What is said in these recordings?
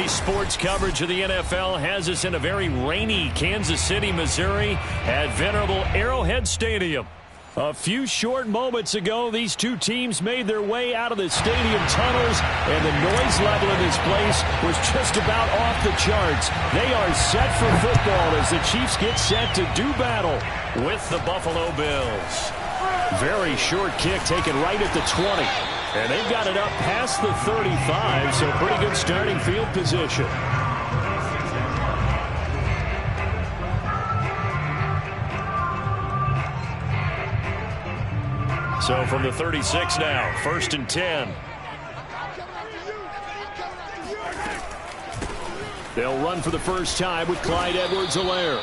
Today's sports coverage of the NFL has us in a very rainy Kansas City, Missouri at venerable Arrowhead Stadium. A few short moments ago, these two teams made their way out of the stadium tunnels, and the noise level in this place was just about off the charts. They are set for football as the Chiefs get set to do battle with the Buffalo Bills. Very short kick taken right at the 20. And they've got it up past the 35, so pretty good starting field position. So from the 36 now, 1st and 10. They'll run for the first time with Clyde Edwards-Helaire.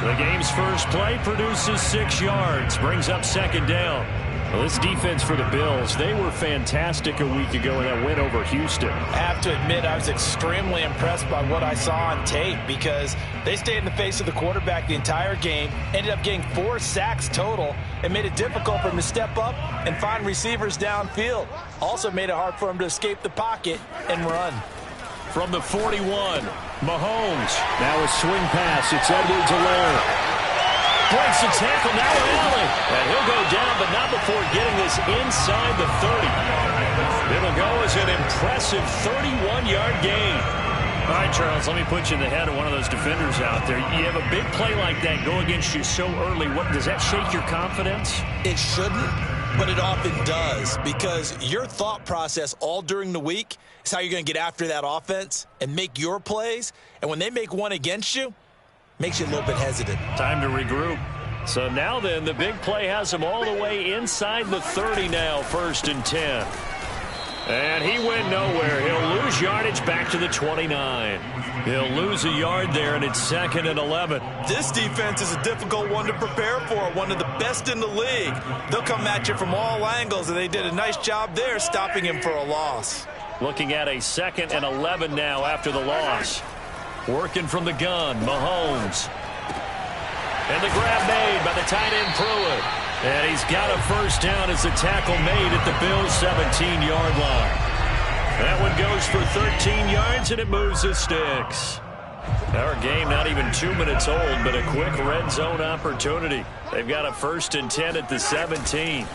The game's first play produces 6 yards, brings up 2nd down. Well, this defense for the Bills, they were fantastic a week ago in that win over Houston. I have to admit, I was extremely impressed by what I saw on tape because they stayed in the face of the quarterback the entire game, ended up getting 4 sacks total, and made it difficult for him to step up and find receivers downfield. Also made it hard for him to escape the pocket and run. From the 41, Mahomes. Now a swing pass. It's Edwards-Helaire. Breaks the tackle, now Allen. And he'll go down, but not before getting this inside the 30. It'll go as an impressive 31-yard gain. All right, Charles, let me put you in the head of one of those defenders out there. You have a big play like that go against you so early. What, does that shake your confidence? It shouldn't, but it often does because your thought process all during the week is how you're going to get after that offense and make your plays. And when they make one against you, makes you a little bit hesitant. Time to regroup. So now then, the big play has him all the way inside the 30 now, 1st and 10. And he went nowhere. He'll lose yardage back to the 29. He'll lose a yard there, and it's 2nd and 11. This defense is a difficult one to prepare for, one of the best in the league. They'll come at you from all angles, and they did a nice job there stopping him for a loss. Looking at a 2nd and 11 now after the loss. Working from the gun, Mahomes. And the grab made by the tight end Pruitt. And he's got a first down as the tackle made at the Bills' 17-yard line. That one goes for 13 yards, and it moves the sticks. Our game not even 2 minutes old, but a quick red zone opportunity. They've got a 1st and 10 at the 17.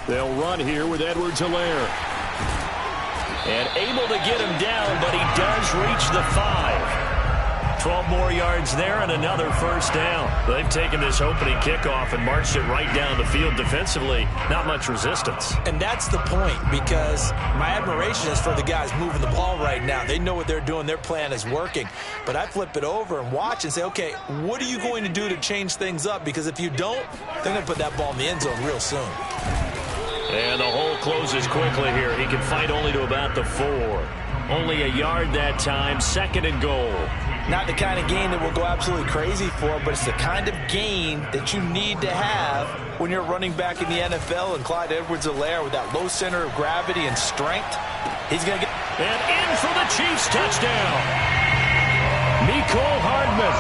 They'll run here with Edwards-Helaire. And able to get him down, but he does reach the 5. 12 more yards there and another first down. They've taken this opening kickoff and marched it right down the field defensively. Not much resistance. And that's the point because my admiration is for the guys moving the ball right now. They know what they're doing. Their plan is working. But I flip it over and watch and say, okay, what are you going to do to change things up? Because if you don't, they're going to put that ball in the end zone real soon. And the hole closes quickly here. He can fight only to about the 4. Only a yard that time, 2nd and goal. Not the kind of gain that we'll go absolutely crazy for, but it's the kind of gain that you need to have when you're running back in the NFL. And Clyde Edwards-Helaire with that low center of gravity and strength, he's going to get... And in for the Chiefs touchdown. Mecole Hardman,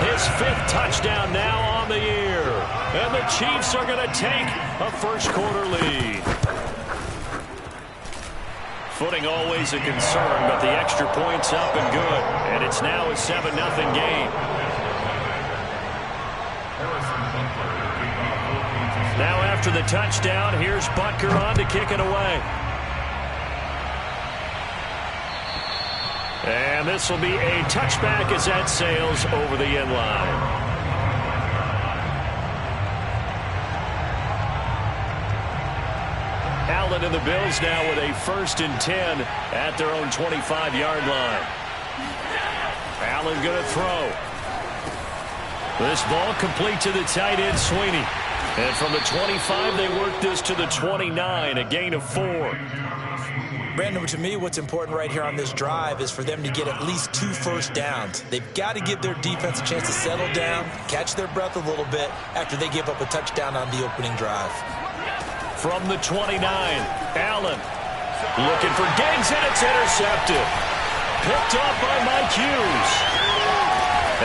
his 5th touchdown now on the year. And the Chiefs are going to take a first-quarter lead. Footing always a concern, but the extra point's up and good. And it's now a 7-0 game. Now after the touchdown, here's Butker on to kick it away. And this will be a touchback as that sails over the end line. Allen and the Bills now with a 1st and 10 at their own 25-yard line. Allen going to throw. This ball complete to the tight end, Sweeney. And from the 25, they work this to the 29, a gain of 4. Brandon, to me, what's important right here on this drive is for them to get at least 2 first downs. They've got to give their defense a chance to settle down, catch their breath a little bit after they give up a touchdown on the opening drive. From the 29, Allen looking for Diggs, and it's intercepted. Picked off by Mike Hughes.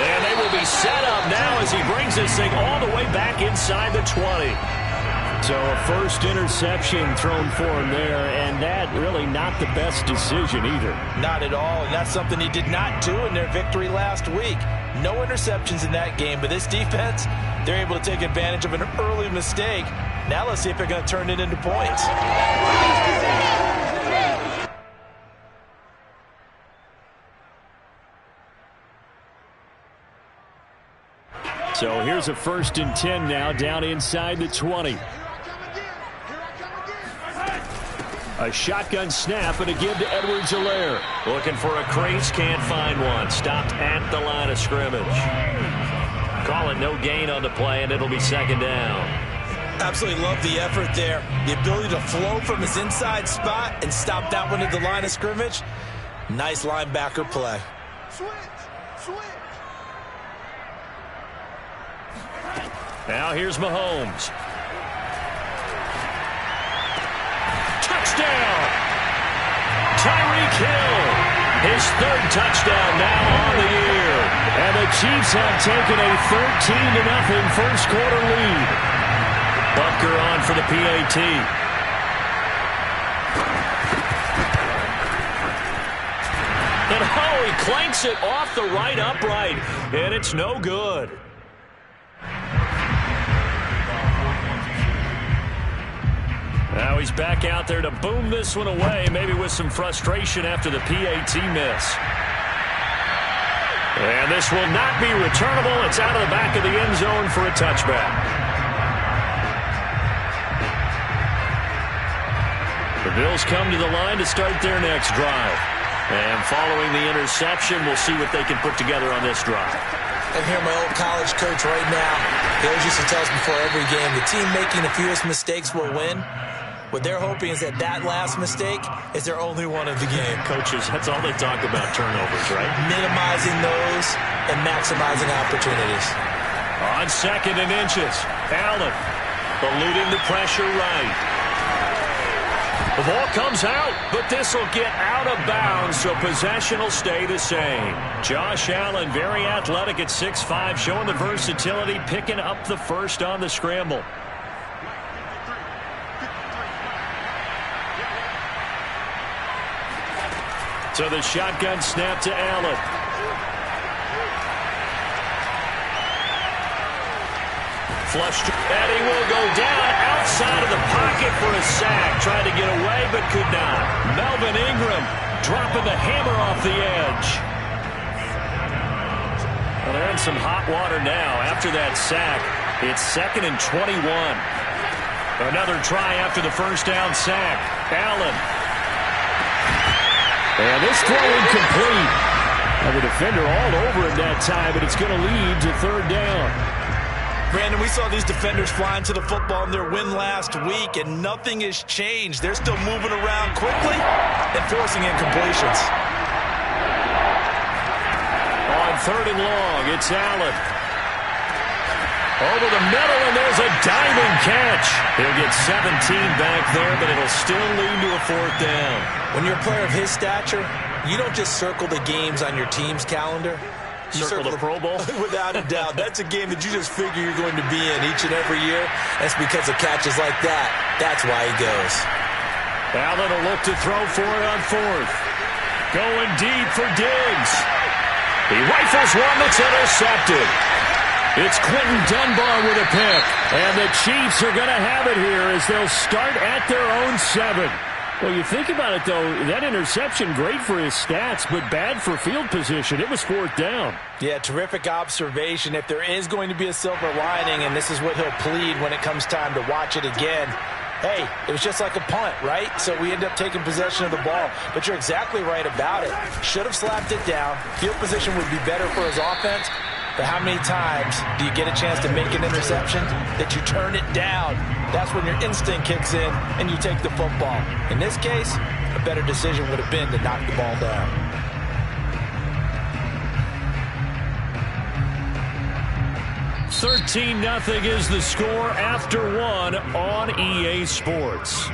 And they will be set up now as he brings this thing all the way back inside the 20. So a first interception thrown for him there, and that really not the best decision either. Not at all, and that's something he did not do in their victory last week. No interceptions in that game, but this defense, they're able to take advantage of an early mistake. Now let's see if they're going to turn it into points. So here's a 1st and 10 now, down inside the 20. A shotgun snap and a give to Edwards-Helaire. Looking for a crease, can't find one. Stopped at the line of scrimmage. Call it no gain on the play, and it'll be 2nd down. Absolutely love the effort there. The ability to flow from his inside spot and stop that one at the line of scrimmage. Nice linebacker play. Switch. Now here's Mahomes. Touchdown! Tyreek Hill. His 3rd touchdown now on the year. And the Chiefs have taken a 13-0 first quarter lead. Butker on for the PAT. And he clanks it off the right upright. And it's no good. Now he's back out there to boom this one away, maybe with some frustration after the PAT miss. And this will not be returnable. It's out of the back of the end zone for a touchback. The Bills come to the line to start their next drive. And following the interception, we'll see what they can put together on this drive. And here my old college coach right now. He always used to tell us before every game, the team making the fewest mistakes will win. What they're hoping is that last mistake is their only one of the game. Coaches, that's all they talk about, turnovers, right? Minimizing those and maximizing opportunities. On 2nd and inches, Allen eluding the pressure right. The ball comes out, but this will get out of bounds, so possession will stay the same. Josh Allen, very athletic at 6'5", showing the versatility, picking up the first on the scramble. So the shotgun snap to Allen. Flushed, and he will go down outside of the pocket for a sack. Tried to get away, but could not. Melvin Ingram dropping the hammer off the edge. Well, they're in some hot water now after that sack. It's 2nd and 21. Another try after the first down sack. Allen. And this throw incomplete. And the defender all over it that time, but it's going to lead to 3rd down. Brandon, we saw these defenders flying to the football in their win last week, and nothing has changed. They're still moving around quickly and forcing incompletions. On 3rd and long, it's Allen. Over the middle, and there's a diving catch. He'll get 17 back there, but it'll still lead to a 4th down. When you're a player of his stature, you don't just circle the games on your team's calendar. You circle the Pro Bowl? Without a doubt. That's a game that you just figure you're going to be in each and every year. That's because of catches like that. That's why he goes. Allen will look to throw for it on 4th. Going deep for Diggs. He rifles one that's intercepted. It's Quentin Dunbar with a pick. And the Chiefs are going to have it here as they'll start at their own 7. Well, you think about it, though, that interception, great for his stats, but bad for field position. It was 4th down. Yeah, terrific observation. If there is going to be a silver lining, and this is what he'll plead when it comes time to watch it again, hey, it was just like a punt, right? So we end up taking possession of the ball. But you're exactly right about it. Should have slapped it down. Field position would be better for his offense. But how many times do you get a chance to make an interception that you turn it down? That's when your instinct kicks in and you take the football. In this case, a better decision would have been to knock the ball down. $13-0 is the score after 1 on EA Sports.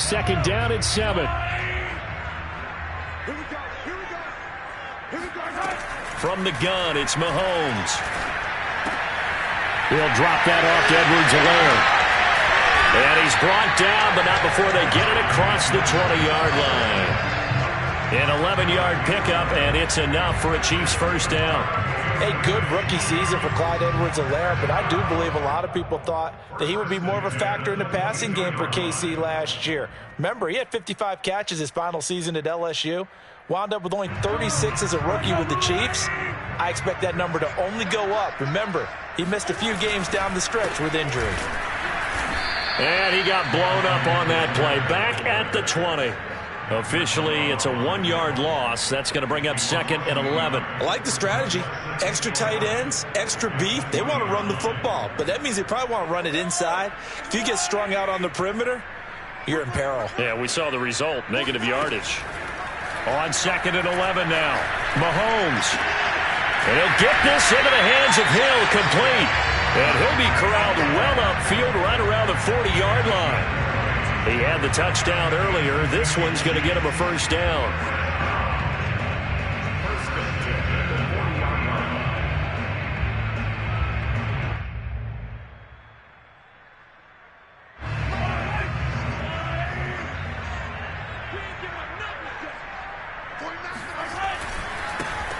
second down and 7. From the gun, it's Mahomes. He'll drop that off to Edwards-Helaire. And he's brought down, but not before they get it across the 20-yard line. An 11-yard pickup, and it's enough for a Chiefs first down. A good rookie season for Clyde Edwards-Helaire, but I do believe a lot of people thought that he would be more of a factor in the passing game for KC last year. Remember, he had 55 catches his final season at LSU. Wound up with only 36 as a rookie with the Chiefs. I expect that number to only go up. Remember, he missed a few games down the stretch with injury. And he got blown up on that play. Back at the 20. Officially, it's a 1-yard loss. That's going to bring up second and 11. I like the strategy. Extra tight ends, extra beef. They want to run the football, but that means they probably want to run it inside. If you get strung out on the perimeter, you're in peril. Yeah, we saw the result. Negative yardage. On second and 11 now. Mahomes. And he'll get this into the hands of Hill, complete. And he'll be corralled well upfield right around the 40-yard line. He had the touchdown earlier. This one's going to get him a first down.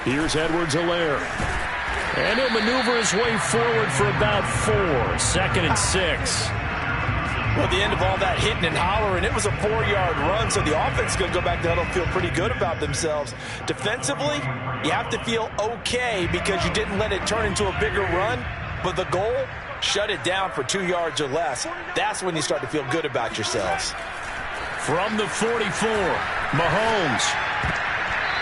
Here's Edwards-Helaire. And he'll maneuver his way forward for about 4. Second and 6. Well, at the end of all that hitting and hollering, it was a 4-yard run, so the offense is going to go back to huddle and feel pretty good about themselves. Defensively, you have to feel okay because you didn't let it turn into a bigger run, but the goal, shut it down for 2 yards or less. That's when you start to feel good about yourselves. From the 44, Mahomes.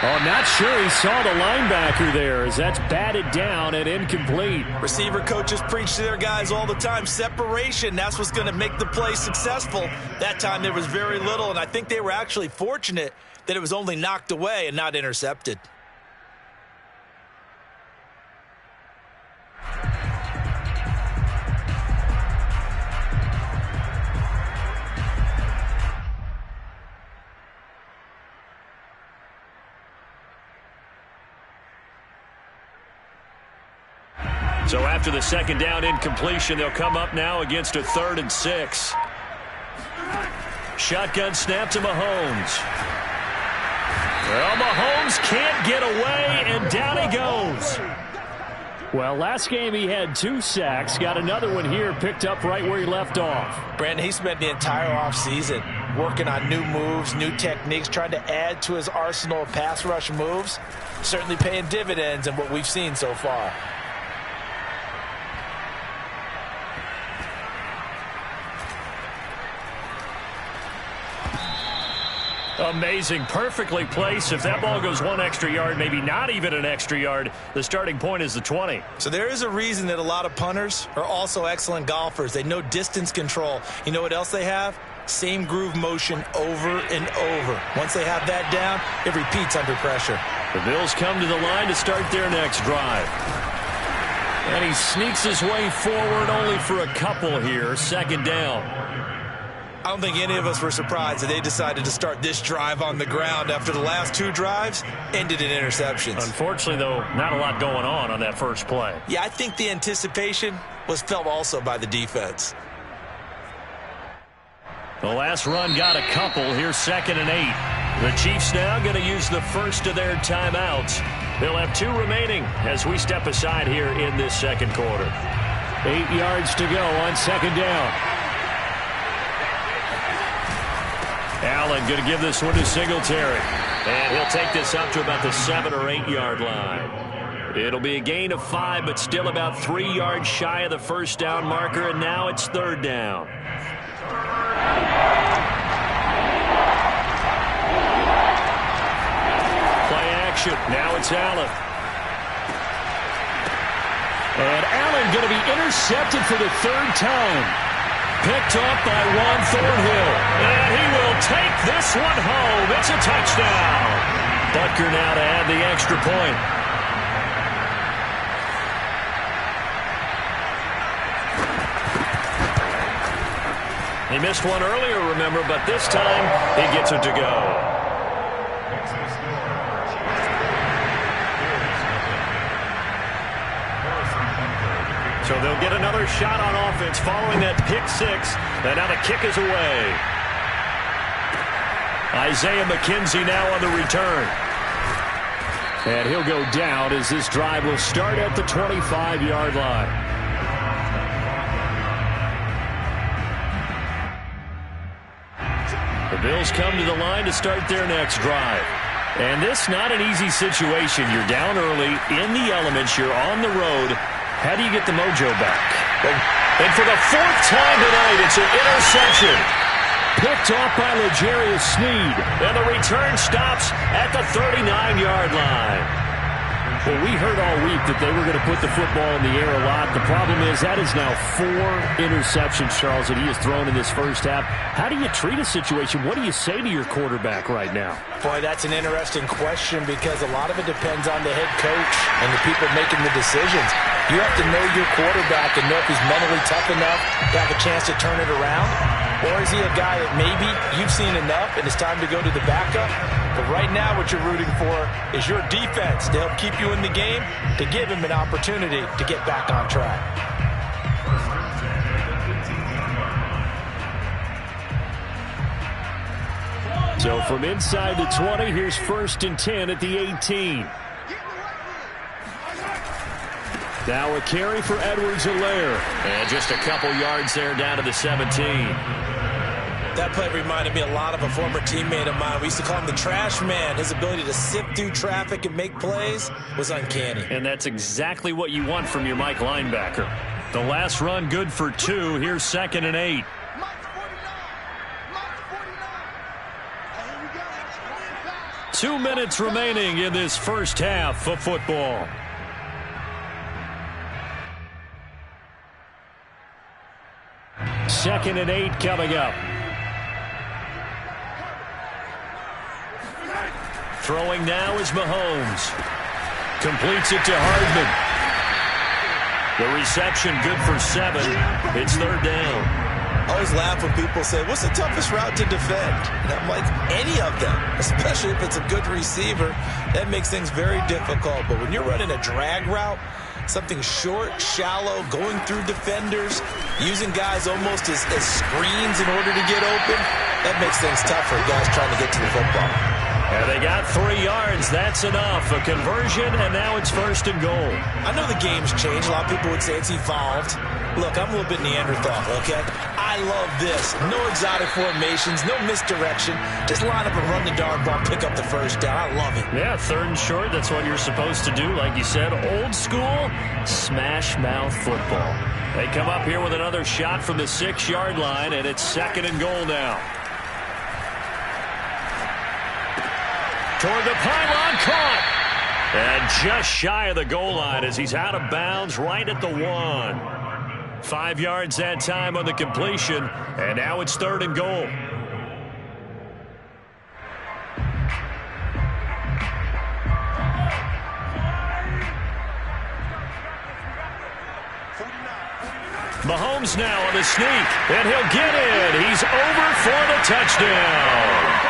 Oh, not sure he saw the linebacker there as that's batted down and incomplete. Receiver coaches preach to their guys all the time. Separation, that's what's going to make the play successful. That time there was very little, and I think they were actually fortunate that it was only knocked away and not intercepted. So after the second down incompletion, they'll come up now against a 3rd and 6. Shotgun snap to Mahomes. Well, Mahomes can't get away, and down he goes. Well, last game he had 2 sacks. Got another one here, picked up right where he left off. Brandon, he spent the entire offseason working on new moves, new techniques, trying to add to his arsenal of pass rush moves. Certainly paying dividends in what we've seen so far. Amazing, perfectly placed. If that ball goes 1 extra yard, maybe not even an extra yard, the starting point is the 20. So there is a reason that a lot of punters are also excellent golfers. They know distance control. You know what else they have? Same groove motion over and over. Once they have that down, it repeats under pressure. The Bills come to the line to start their next drive. And he sneaks his way forward only for a couple here. Second down. I don't think any of us were surprised that they decided to start this drive on the ground after the last 2 drives ended in interceptions. Unfortunately, though, not a lot going on that first play. Yeah, I think the anticipation was felt also by the defense. The last run got a couple. Here's 2nd and 8. The Chiefs now going to use the first of their timeouts. They'll have 2 remaining as we step aside here in this second quarter. 8 yards to go on second down. Allen going to give this one to Singletary. And he'll take this up to about the 7 or 8 yard line. It'll be a gain of 5, but still about 3 yards shy of the first down marker, and now it's 3rd down. Play action. Now it's Allen. And Allen going to be intercepted for the 3rd time. Picked up by Juan Thornhill. And he will take this one home. It's a touchdown. Butker now to add the extra point. He missed one earlier, remember, but this time he gets it to go. So they'll get another shot on offense following that pick six. And now the kick is away. Isaiah McKenzie now on the return. And he'll go down as this drive will start at the 25-yard line. The Bills come to the line to start their next drive. And this not an easy situation. You're down early, in the elements, you're on the road. How do you get the mojo back? And for the fourth time tonight, it's an interception. Picked off by L'Jarius Sneed. And the return stops at the 39-yard line. Well, we heard all week that they were going to put the football in the air a lot. The problem is that is now 4 interceptions, Charles, that he has thrown in this first half. How do you treat a situation? What do you say to your quarterback right now? Boy, that's an interesting question because a lot of it depends on the head coach and the people making the decisions. You have to know your quarterback and know if he's mentally tough enough to have a chance to turn it around. Or is he a guy that maybe you've seen enough and it's time to go to the backup? But right now what you're rooting for is your defense to help keep you in the game, to give him an opportunity to get back on track. So from inside the 20, here's 1st and 10 at the 18. Now a carry for Edwards-Helaire. And just a couple yards there down to the 17. That play reminded me a lot of a former teammate of mine. We used to call him the trash man. His ability to sift through traffic and make plays was uncanny. And that's exactly what you want from your Mike linebacker. The last run good for 2. Here's 2nd and 8. Two minutes remaining in this first half of football. Second and 8 coming up. Throwing now is Mahomes. Completes it to Hardman. The reception good for 7. It's 3rd down. I always laugh when people say, what's the toughest route to defend? And I'm like, any of them, especially if it's a good receiver. That makes things very difficult. But when you're running a drag route, something short, shallow, going through defenders, using guys almost as screens in order to get open, that makes things tough for guys trying to get to the football. And they got 3 yards. That's enough. A conversion, and now it's 1st and goal. I know the game's changed. A lot of people would say it's evolved. Look, I'm a little bit Neanderthal, okay? I love this. No exotic formations, no misdirection. Just line up and run the darn ball, pick up the first down. I love it. Yeah, 3rd and short. That's what you're supposed to do. Like you said, old school, smash mouth football. They come up here with another shot from the 6-yard line, and it's 2nd and goal now. Toward the pylon, caught. And just shy of the goal line as he's out of bounds right at the 1. 5 yards that time on the completion, and now it's 3rd and goal. Mahomes now on the sneak, and he'll get in. He's over for the touchdown.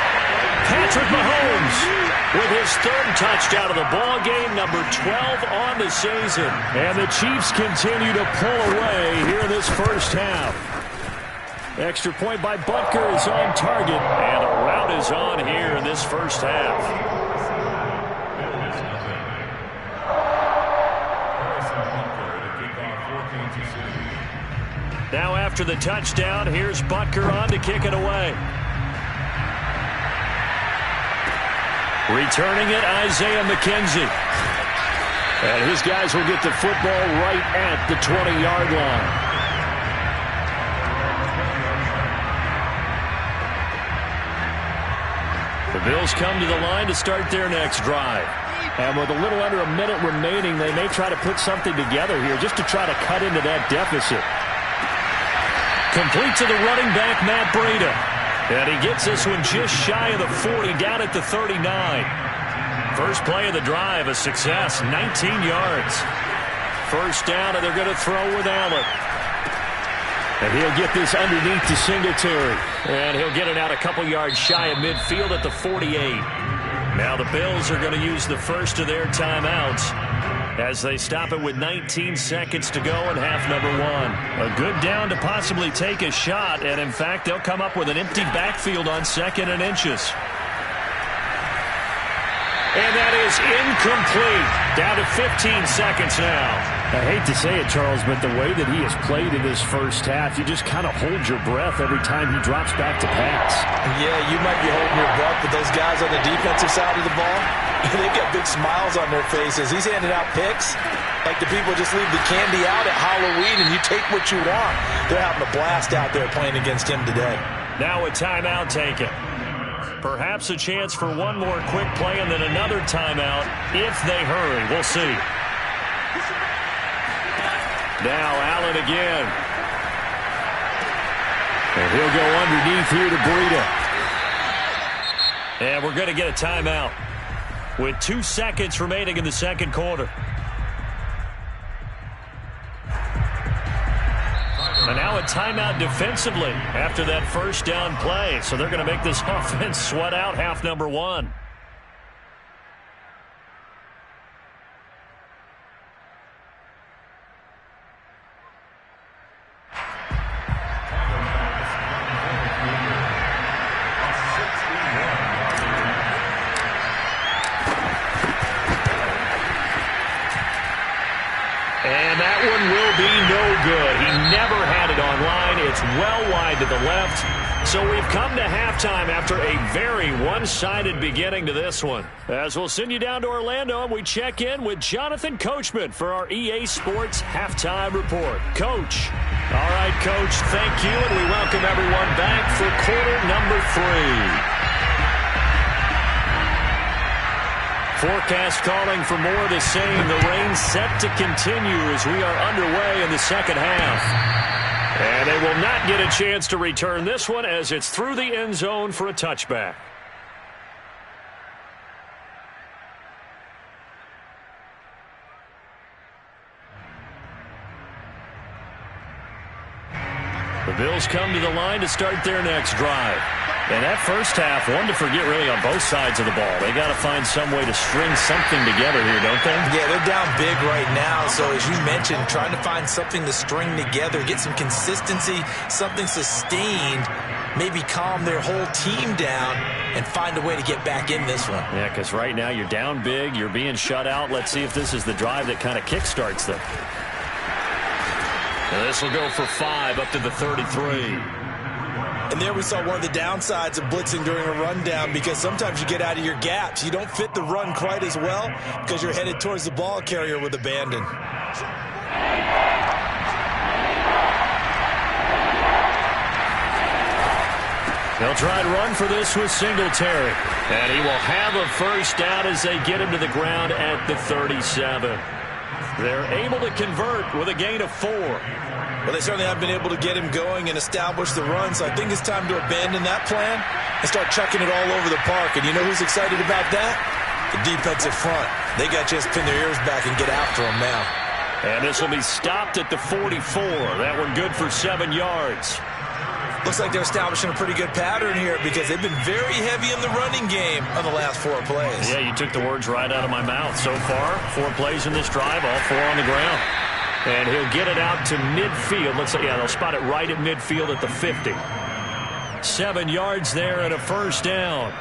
Patrick Mahomes with his 3rd touchdown of the ball game, number 12 on the season. And the Chiefs continue to pull away here in this first half. Extra point by Butker is on target, and a rout is on here in this first half. Now after the touchdown, here's Butker on to kick it away. Returning it, Isaiah McKenzie. And his guys will get the football right at the 20-yard line. The Bills come to the line to start their next drive. And with a little under a minute remaining, they may try to put something together here just to try to cut into that deficit. Complete to the running back, Matt Breida. And he gets this one just shy of the 40, down at the 39. First play of the drive, a success, 19 yards. First down, and they're going to throw with Allen. And he'll get this underneath to Singletary. And he'll get it out a couple yards shy of midfield at the 48. Now the Bills are going to use the first of their timeouts as they stop it with 19 seconds to go in half number 1. A good down to possibly take a shot, and in fact, they'll come up with an empty backfield on 2nd and inches. And that is incomplete. Down to 15 seconds now. I hate to say it, Charles, but the way that he has played in this first half, you just kind of hold your breath every time he drops back to pass. Yeah, you might be holding your breath, but those guys on the defensive side of the ball, they've got big smiles on their faces. He's handing out picks like the people just leave the candy out at Halloween and you take what you want. They're having a blast out there playing against him today. Now a timeout taken. Perhaps a chance for one more quick play and then another timeout if they hurry. We'll see. Now Allen again. And he'll go underneath here to Breida. And we're going to get a timeout with 2 seconds remaining in the second quarter. And now a timeout defensively after that first down play. So they're going to make this offense sweat out half number 1. And that one will be no good. He never had it on line. It's well wide to the left. So we've come to halftime after a very one-sided beginning to this one. As we'll send you down to Orlando, and we check in with Jonathan Coachman for our EA Sports Halftime Report. Coach. All right, Coach, thank you, and we welcome everyone back for quarter number 3. Forecast calling for more of the same. The rain set to continue as we are underway in the second half. And they will not get a chance to return this one as it's through the end zone for a touchback. The Bills come to the line to start their next drive. And that first half, one to forget really on both sides of the ball. They got to find some way to string something together here, don't they? Yeah, they're down big right now. So as you mentioned, trying to find something to string together, get some consistency, something sustained, maybe calm their whole team down and find a way to get back in this one. Yeah, because right now you're down big, you're being shut out. Let's see if this is the drive that kind of kickstarts them. And this will go for 5 up to the 33. And there we saw one of the downsides of blitzing during a rundown, because sometimes you get out of your gaps. You don't fit the run quite as well because you're headed towards the ball carrier with abandon. They'll try to run for this with Singletary. And he will have a first down as they get him to the ground at the 37. They're able to convert with a gain of 4. Well, they certainly have been able to get him going and establish the run, so I think it's time to abandon that plan and start chucking it all over the park. And you know who's excited about that? The defensive front. They got a chance to pin their ears back and get after him now. And this will be stopped at the 44. That one good for 7 yards. Looks like they're establishing a pretty good pattern here because they've been very heavy in the running game on the last 4 plays. Yeah, you took the words right out of my mouth. So far, 4 plays in this drive, all 4 on the ground. And he'll get it out to midfield. Let's say, yeah, they'll spot it right at midfield at the 50. 7 yards there and a first down.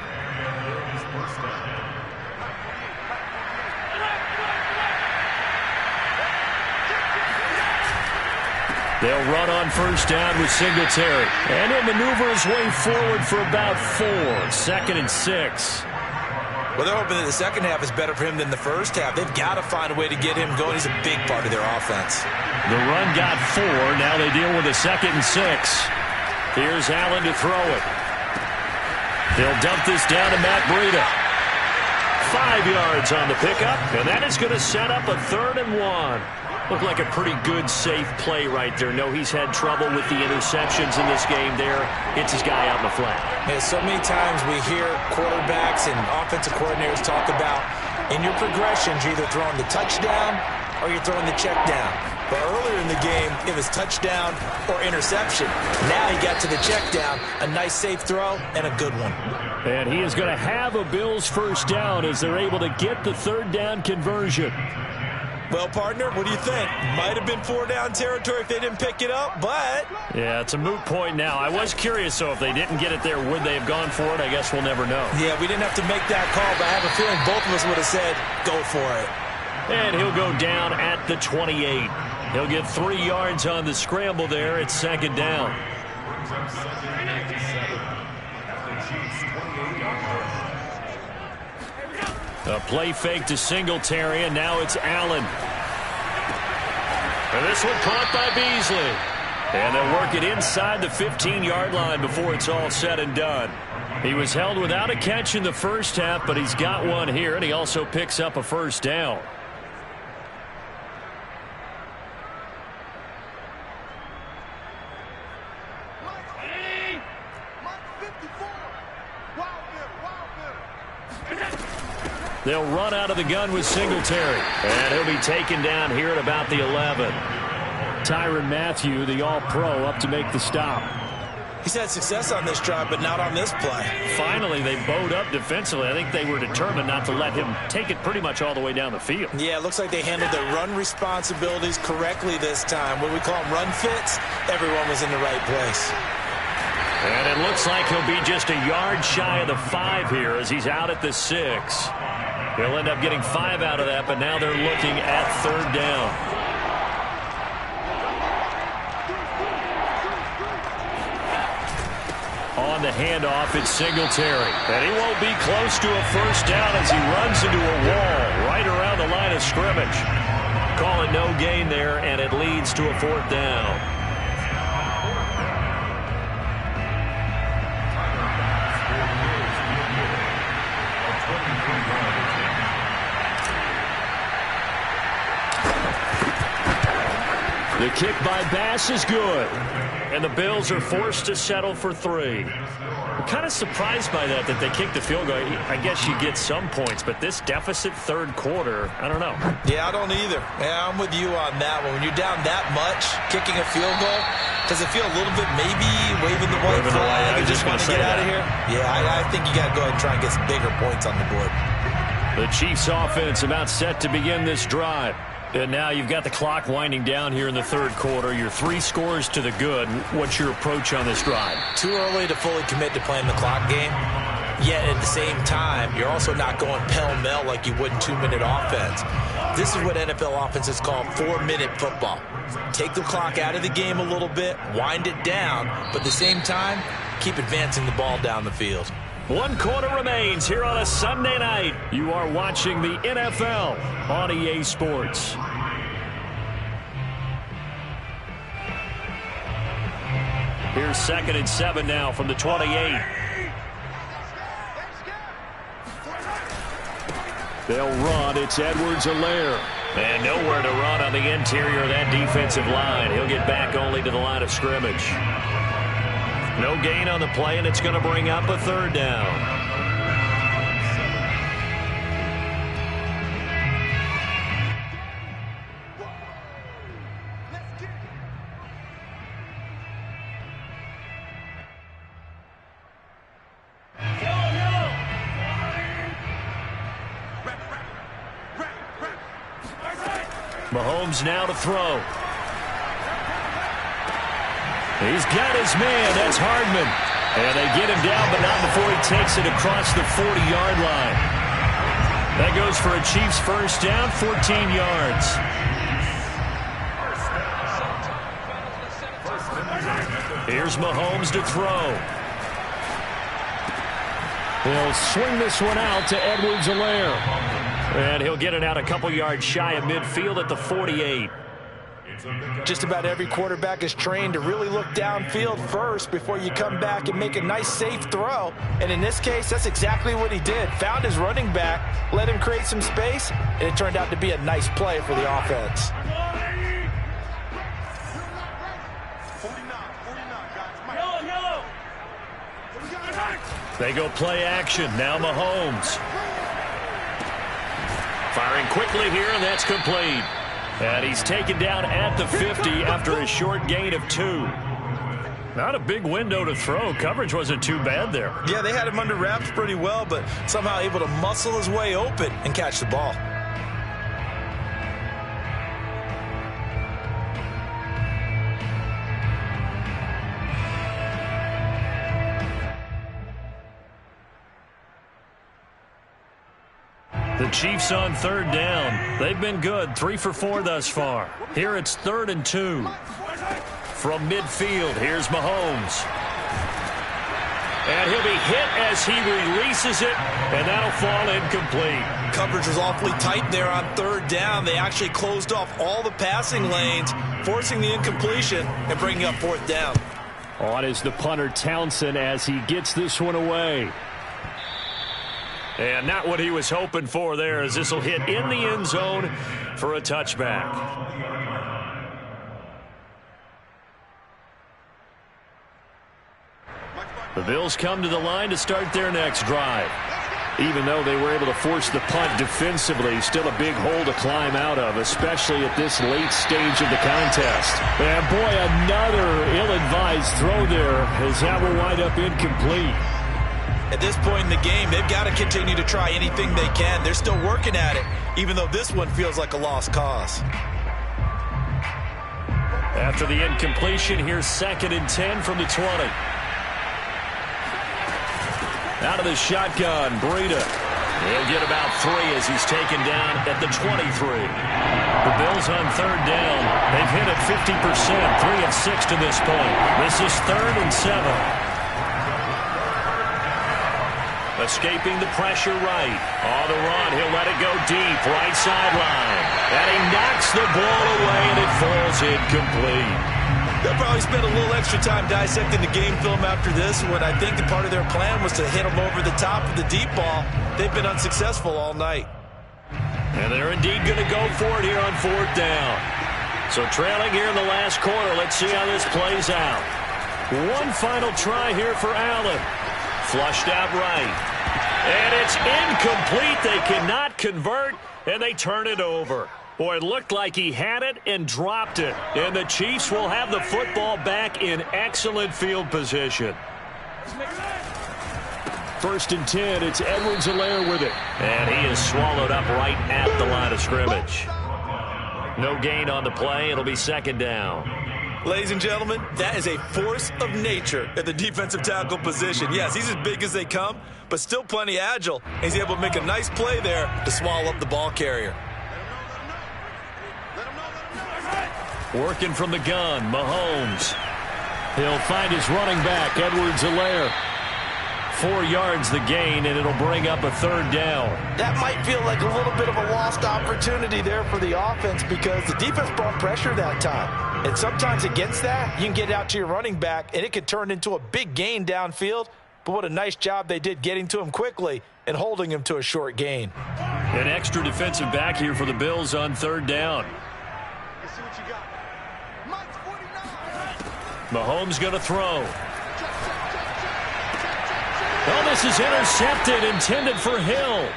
They'll run on first down with Singletary. And he'll maneuver his way forward for about 4. 2nd and 6. Well, they're hoping that the second half is better for him than the first half. They've got to find a way to get him going. He's a big part of their offense. The run got 4. Now they deal with a 2nd and 6. Here's Allen to throw it. They'll dump this down to Matt Breida. 5 yards on the pickup, and that is going to set up a 3rd and 1. Looked like a pretty good, safe play right there. No, he's had trouble with the interceptions in this game there. Hits his guy out in the flat. Yeah, so many times we hear quarterbacks and offensive coordinators talk about in your progressions, you're either throwing the touchdown or you're throwing the check down. But earlier in the game, it was touchdown or interception. Now he got to the check down, a nice safe throw, and a good one. And he is going to have a Bills first down as they're able to get the third down conversion. Well, partner, what do you think? Might have been 4-down territory if they didn't pick it up, but... Yeah, it's a moot point now. I was curious, so if they didn't get it there, would they have gone for it? I guess we'll never know. Yeah, we didn't have to make that call, but I have a feeling both of us would have said, go for it. And he'll go down at the 28. He'll get 3 yards on the scramble there. It's second down. A play fake to Singletary, and now it's Allen. And this one caught by Beasley. And they'll work it inside the 15-yard line before it's all said and done. He was held without a catch in the first half, but he's got one here, and he also picks up a first down. They'll run out of the gun with Singletary. And he'll be taken down here at about the 11. Tyrann Mathieu, the all-pro, up to make the stop. He's had success on this drive, but not on this play. Finally, they bowed up defensively. I think they were determined not to let him take it pretty much all the way down the field. Yeah, it looks like they handled their run responsibilities correctly this time. What we call them run fits, everyone was in the right place. And it looks like he'll be just a yard shy of the 5 here as he's out at the 6. He'll end up getting 5 out of that, but now they're looking at third down. On the handoff, it's Singletary. And he won't be close to a first down as he runs into a wall right around the line of scrimmage. Call it no gain there, and it leads to a fourth down. The kick by Bass is good. And the Bills are forced to settle for 3. I'm kind of surprised by that they kicked the field goal. I guess you get some points, but this deficit third quarter, I don't know. Yeah, I don't either. Yeah, I'm with you on that one. When you're down that much, kicking a field goal, does it feel a little bit maybe waving the white flag and just want to get out of here? Yeah, I think you got to go ahead and try and get some bigger points on the board. The Chiefs offense about set to begin this drive. And now you've got the clock winding down here in the third quarter. You're 3 scores to the good. What's your approach on this drive? Too early to fully commit to playing the clock game. Yet at the same time, you're also not going pell-mell like you would in 2-minute offense. This is what NFL offenses call 4-minute football. Take the clock out of the game a little bit, wind it down, but at the same time, keep advancing the ball down the field. 1 quarter remains here on a Sunday night. You are watching the NFL on EA Sports. Here's 2nd and 7 now from the 28. They'll run. It's Edwards-Helaire. And nowhere to run on the interior of that defensive line. He'll get back only to the line of scrimmage. No gain on the play, and it's going to bring up a third down. Mahomes now to throw. He's got his man. That's Hardman. And they get him down, but not before he takes it across the 40-yard line. That goes for a Chiefs first down, 14 yards. Here's Mahomes to throw. He'll swing this one out to Edwards-Helaire. And he'll get it out a couple yards shy of midfield at the 48. Just about every quarterback is trained to really look downfield first before you come back and make a nice safe throw. And in this case, that's exactly what he did. Found his running back, let him create some space, and it turned out to be a nice play for the offense. They go play action. Now Mahomes. Firing quickly here, and that's complete. And he's taken down at the 50 after a short gain of 2. Not a big window to throw. Coverage wasn't too bad there. Yeah, they had him under wraps pretty well, but somehow able to muscle his way open and catch the ball. The Chiefs on 3rd down. They've been good, 3 for 4 thus far. Here it's 3rd and 2. From midfield, here's Mahomes. And he'll be hit as he releases it, and that'll fall incomplete. Coverage was awfully tight there on 3rd down. They actually closed off all the passing lanes, forcing the incompletion and bringing up 4th down. On is the punter, Townsend, as he gets this one away. And not what he was hoping for there, as this will hit in the end zone for a touchback. The Bills come to the line to start their next drive. Even though they were able to force the punt defensively, still a big hole to climb out of, especially at this late stage of the contest. And boy, another ill-advised throw there, as that will wind up incomplete. At this point in the game, they've got to continue to try anything they can. They're still working at it, even though this one feels like a lost cause. After the incompletion, here's 2nd and 10 from the 20. Out of the shotgun, Breida. He'll get about 3 as he's taken down at the 23. The Bills on 3rd down. They've hit it 50%, 3 of 6 to this point. This is 3rd and 7. Escaping the pressure right. On the run, he'll let it go deep, right sideline. And he knocks the ball away, and it falls incomplete. They'll probably spend a little extra time dissecting the game film after this, when I think that part of their plan was to hit them over the top of the deep ball. They've been unsuccessful all night. And they're indeed going to go for it here on 4th down. So trailing here in the last quarter, let's see how this plays out. One final try here for Allen. Flushed out right. And it's incomplete. They cannot convert, and they turn it over. Boy, it looked like he had it and dropped it. And the Chiefs will have the football back in excellent field position. 1st and 10, it's Edwards-Helaire with it. And he is swallowed up right at the line of scrimmage. No gain on the play. It'll be 2nd down. Ladies and gentlemen, that is a force of nature at the defensive tackle position. Yes, he's as big as they come, but still plenty agile. He's able to make a nice play there to swallow up the ball carrier. Working from the gun, Mahomes. He'll find his running back, Edwards-Helaire. 4 yards the gain, and it'll bring up a 3rd down. That might feel like a little bit of a lost opportunity there for the offense, because the defense brought pressure that time. And sometimes against that, you can get out to your running back, and it could turn into a big gain downfield. But what a nice job they did getting to him quickly and holding him to a short gain. An extra defensive back here for the Bills on 3rd down. Mahomes going to throw. Oh, this is intercepted, intended for Hill.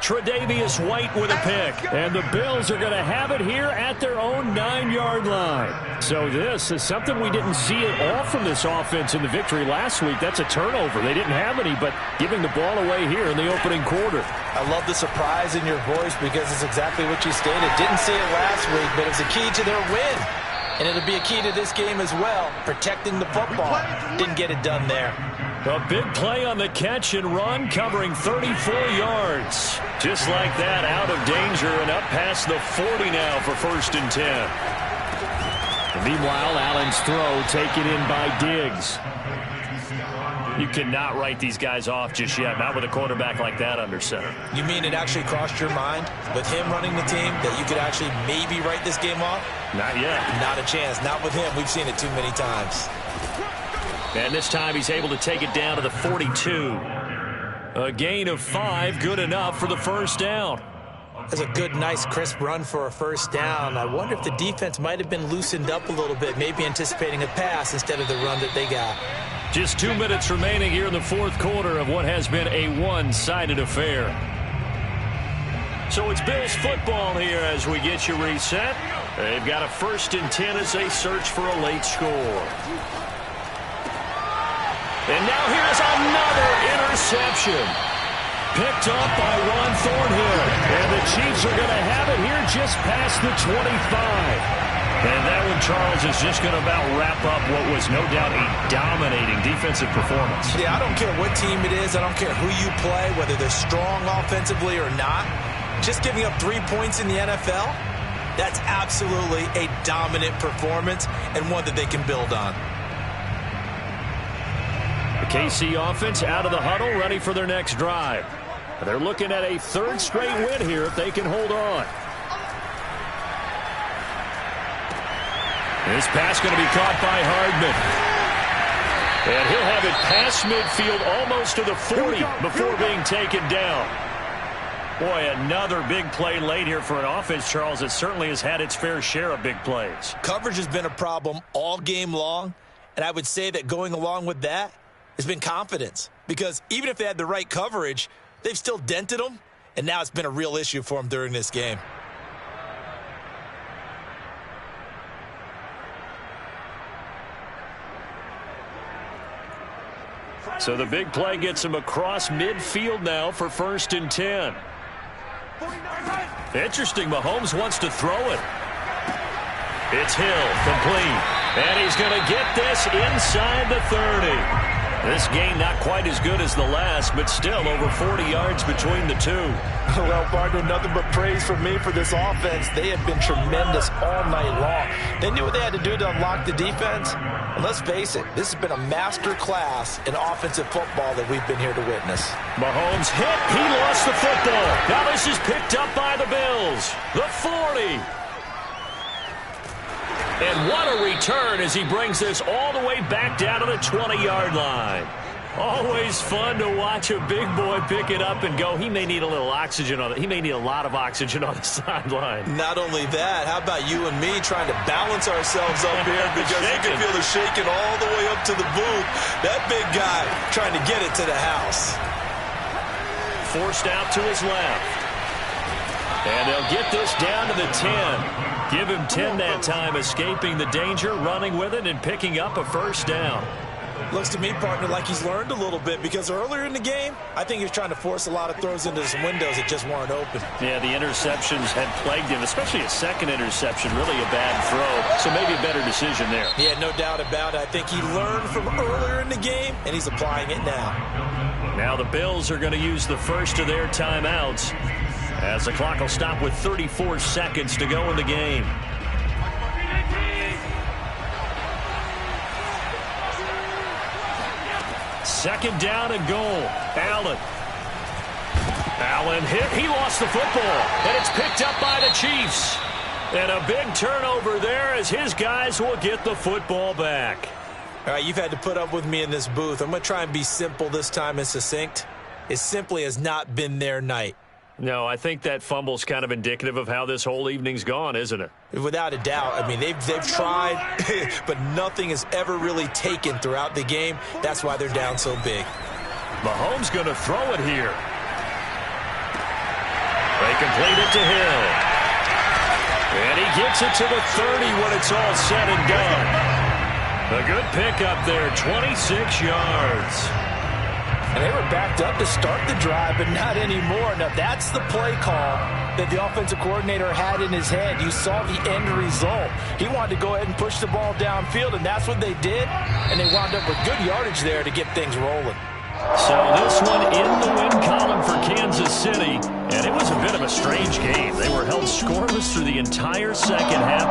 Tre'Davious White with a pick. And the Bills are going to have it here at their own 9-yard line. So this is something we didn't see at all from this offense in the victory last week. That's a turnover. They didn't have any, but giving the ball away here in the opening quarter. I love the surprise in your voice, because it's exactly what you stated. Didn't see it last week, but it's a key to their win. And it'll be a key to this game as well, protecting the football. Didn't get it done there. A big play on the catch and run, covering 34 yards. Just like that, out of danger and up past the 40 now for 1st and 10. And meanwhile, Allen's throw taken in by Diggs. You cannot write these guys off just yet, not with a quarterback like that under center. You mean it actually crossed your mind with him running the team that you could actually maybe write this game off? Not yet. Not a chance. Not with him. We've seen it too many times. And this time he's able to take it down to the 42. A gain of 5, good enough for the 1st down. That's a good, nice, crisp run for a 1st down. I wonder if the defense might have been loosened up a little bit, maybe anticipating a pass instead of the run that they got. Just 2 minutes remaining here in the 4th quarter of what has been a one-sided affair. So it's Bills football here as we get you reset. They've got a 1st and 10 as they search for a late score. And now here's another interception. Picked up by Ron Thornhill. And the Chiefs are going to have it here just past the 25. And that one, Charles, is just going to about wrap up what was no doubt a dominating defensive performance. Yeah, I don't care what team it is. I don't care who you play, whether they're strong offensively or not. Just giving up 3 points in the NFL, that's absolutely a dominant performance and one that they can build on. The KC offense out of the huddle, ready for their next drive. They're looking at a 3rd straight win here if they can hold on. This pass going to be caught by Hardman. And he'll have it past midfield almost to the 40 before being taken down. Boy, another big play late here for an offense, Charles, that certainly has had its fair share of big plays. Coverage has been a problem all game long, and I would say that going along with that has been confidence. Because even if they had the right coverage, they've still dented them, and now it's been a real issue for them during this game. So the big play gets him across midfield now for 1st and 10. Interesting, Mahomes wants to throw it. It's Hill, complete. And he's going to get this inside the 30. This game not quite as good as the last, but still over 40 yards between the two. Well, partner, nothing but praise from me for this offense. They have been tremendous all night long. They knew what they had to do to unlock the defense. And let's face it, this has been a master class in offensive football that we've been here to witness. Mahomes hit. He lost the football. Now this is picked up by the Bills. The 40. And what a return as he brings this all the way back down to the 20-yard line. Always fun to watch a big boy pick it up and go. He may need a little oxygen on it. He may need a lot of oxygen on the sideline. Not only that, how about you and me trying to balance ourselves up here because you can feel the shaking all the way up to the booth. That big guy trying to get it to the house. Forced out to his left. And they'll get this down to the 10. Give him 10 that time, escaping the danger, running with it, and picking up a 1st down. Looks to me, partner, like he's learned a little bit because earlier in the game, I think he was trying to force a lot of throws into some windows that just weren't open. Yeah, the interceptions had plagued him, especially a 2nd interception, really a bad throw. So maybe a better decision there. Yeah, no doubt about it. I think he learned from earlier in the game, and he's applying it now. Now the Bills are going to use the 1st of their timeouts, as the clock will stop with 34 seconds to go in the game. Second down and goal. Allen hit. He lost the football. And it's picked up by the Chiefs. And a big turnover there as his guys will get the football back. All right, you've had to put up with me in this booth. I'm going to try and be simple this time and succinct. It simply has not been their night. No, I think that fumble's kind of indicative of how this whole evening's gone, isn't it? Without a doubt. I mean, they've tried, but nothing has ever really taken throughout the game. That's why they're down so big. Mahomes going to throw it here. They complete it to Hill. And he gets it to the 30 when it's all said and done. A good pickup there, 26 yards. And they were backed up to start the drive, but not anymore. Now, that's the play call that the offensive coordinator had in his head. You saw the end result. He wanted to go ahead and push the ball downfield, and that's what they did. And they wound up with good yardage there to get things rolling. So this one in the win column for Kansas City, and it was a bit of a strange game. They were held scoreless through the entire second half.